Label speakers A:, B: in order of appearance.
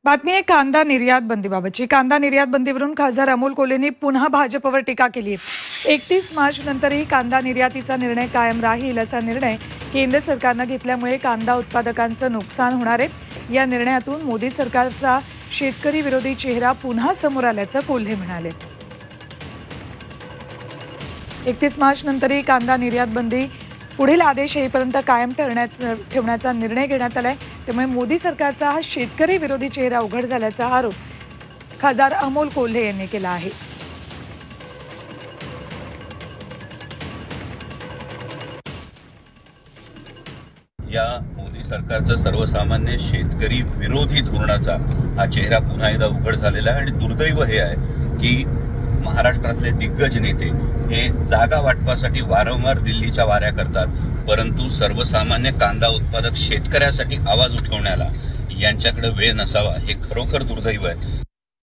A: बातमी आहे कांदा निर्यात बंदीबाबतची। कांदा निर्यात बंदीवरून खासदार अमोल कोल्हेंनी पुन्हा भाजपवर टीका केली आहे। 31 मार्च नंतरही कांदा निर्यातीचा निर्णय कायम राहील असा निर्णय केंद्र सरकारनं घेतल्यामुळे कांदा उत्पादकांचं नुकसान होणार आहे। या निर्णयातून मोदी सरकारचा शेतकरी विरोधी चेहरा पुन्हा समोर आल्याचं कोल्हे म्हणाले। 31 मार्च नंतरही कांदा निर्यात बंदी पुढील आदेश येईपर्यंत कायम ठेवण्याचा निर्णय घेण्यात आलाय। त्यामुळे मोदी सरकारचा हा शेतकरी विरोधी चेहरा उघड झाल्याचा आरोप खासदार अमोल कोल्हे यांनी केला आहे।
B: या मोदी सरकारचा सर्वसामान्य शेतकरी विरोधी धोरणाचा हा चेहरा पुन्हा एकदा उघड झालेला आहे। आणि दुर्दैव हे आहे की महाराष्ट्रातले दिग्गज नेते हे जागा वाटपासाठी वारंवार दिल्लीच्या वाऱ्या करतात, परंतु सर्वसामान्य कांदा उत्पादक शेतकऱ्यासाठी आवाज उठवण्याला यांच्याकडे वेळ नसावा हे खरोखर दुर्दैव आहे।